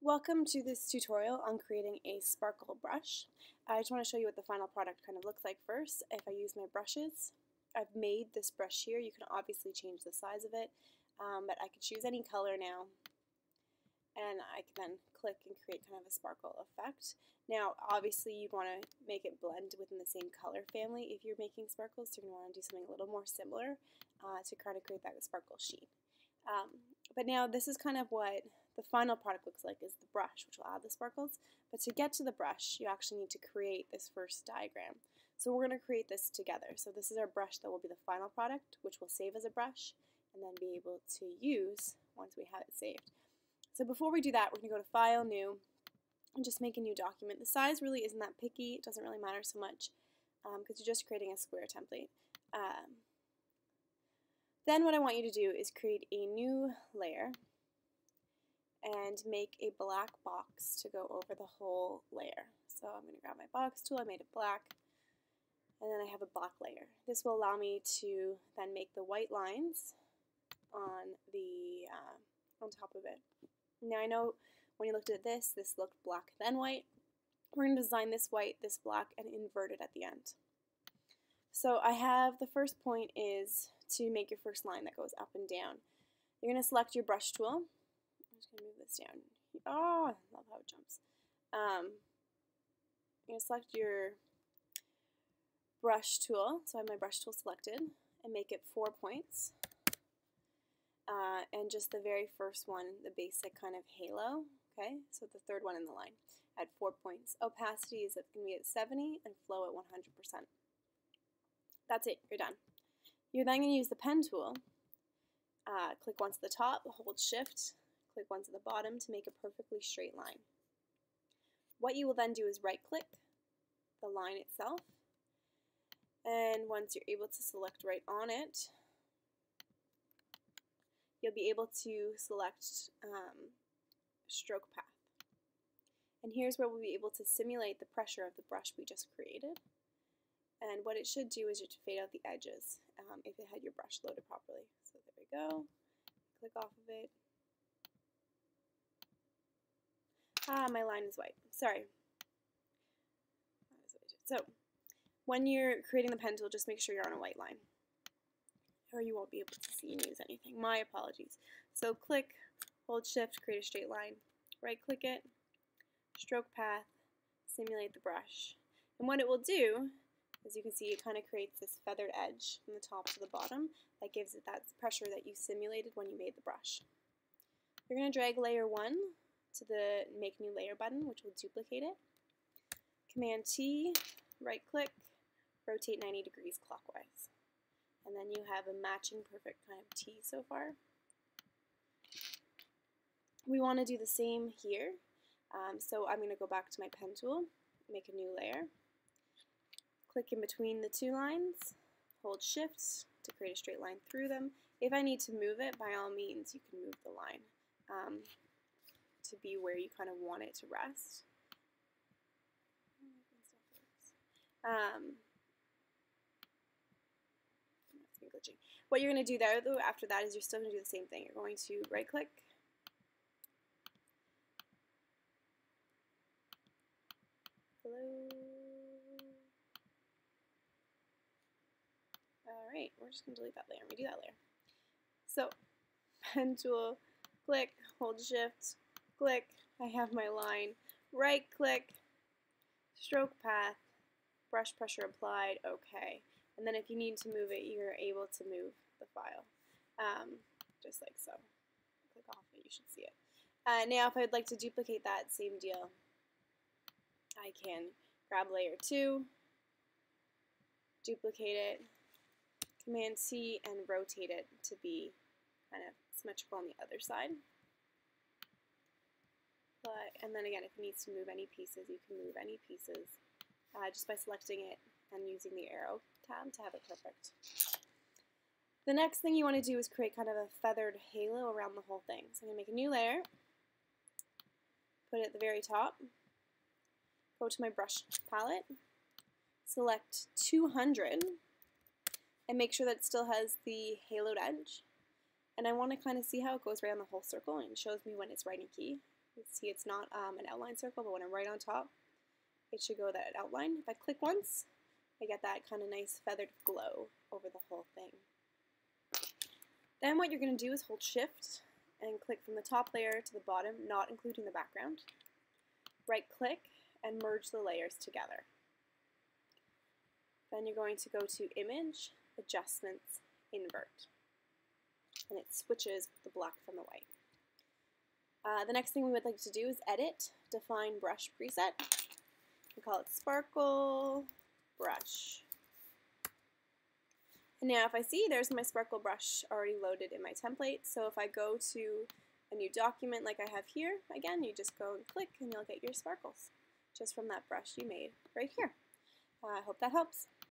Welcome to this tutorial on creating a sparkle brush. I just want to show you what the final product kind of looks like first. If I use my brushes, I've made this brush here. You can obviously change the size of it, but I could choose any color now, and I can then click and create kind of a sparkle effect. Now, obviously, you'd want to make it blend within the same color family if you're making sparkles, so you're going to want to do something a little more similar to kind of create that sparkle sheen. But now this is kind of what the final product looks like, is the brush, which will add the sparkles. But to get to the brush, you actually need to create this first diagram. So we're going to create this together. So this is our brush that will be the final product, which we'll save as a brush and then be able to use once we have it saved. So before we do that, we're going to go to File, New, and just make a new document. The size really isn't that picky. It doesn't really matter so much because you're just creating a square template. Then what I want you to do is create a new layer and make a black box to go over the whole layer. So I'm going to grab my box tool, I made it black, and then I have a black layer. This will allow me to then make the white lines on the on top of it. Now I know when you looked at this looked black then white. We're going to design this white, this black, and invert it at the end. So I have the first point is to make your first line that goes up and down. You're going to select your brush tool. I'm just going to move this down. Oh, I love how it jumps. You're going to select your brush tool. So I have my brush tool selected and make it 4 points. And just the very first one, the basic kind of halo. Okay, so the third one in the line at 4 points. Opacity is going to be at 70 and flow at 100%. That's it, you're done. You're then going to use the pen tool. Click once at the top, hold shift, click once at the bottom to make a perfectly straight line. What you will then do is right click the line itself, and once you're able to select right on it, you'll be able to select stroke path. And here's where we'll be able to simulate the pressure of the brush we just created. And what it should do is just fade out the edges if it had your brush loaded properly. So there we go. Click off of it. My line is white. Sorry. So when you're creating the pen tool, just make sure you're on a white line, or you won't be able to see and use anything. My apologies. So click, hold shift, create a straight line. Right click it, stroke path, simulate the brush. And what it will do, as you can see, it kind of creates this feathered edge from the top to the bottom that gives it that pressure that you simulated when you made the brush. You're going to drag layer 1 to the Make New Layer button, which will duplicate it. Command T, right click, rotate 90 degrees clockwise. And then you have a matching perfect kind of T so far. We want to do the same here. So I'm going to go back to my pen tool, make a new layer. Click in between the two lines, hold shift to create a straight line through them. If I need to move it, by all means, you can move the line to be where you kind of want it to rest. What you're going to do there, though, after that is you're still going to do the same thing. You're going to right click, Alright, we're just going to delete that layer and redo that layer. So, pen tool, click, hold shift, click, I have my line, right click, stroke path, brush pressure applied, okay. And then if you need to move it, you're able to move the file, just like so. Click off it, you should see it. Now if I'd like to duplicate that same deal, I can grab layer 2, duplicate it, Command C, and rotate it to be kind of symmetrical on the other side. And then again, if it needs to move any pieces, you can move any pieces just by selecting it and using the arrow tab to have it perfect. The next thing you want to do is create kind of a feathered halo around the whole thing. So I'm going to make a new layer, put it at the very top, go to my brush palette, select 200, and make sure that it still has the haloed edge. And I want to kind of see how it goes around the whole circle, and it shows me when it's right in key. You see it's not an outline circle, but when I'm right on top, it should go that outline. If I click once, I get that kind of nice feathered glow over the whole thing. Then what you're going to do is hold Shift and click from the top layer to the bottom, not including the background. Right click and merge the layers together. Then you're going to go to Image, Adjustments, Invert. And it switches the black from the white. The next thing we would like to do is edit, define brush preset. We call it Sparkle Brush. And now if I see there's my sparkle brush already loaded in my template, so if I go to a new document like I have here, again, you just go and click and you'll get your sparkles just from that brush you made right here. I hope that helps.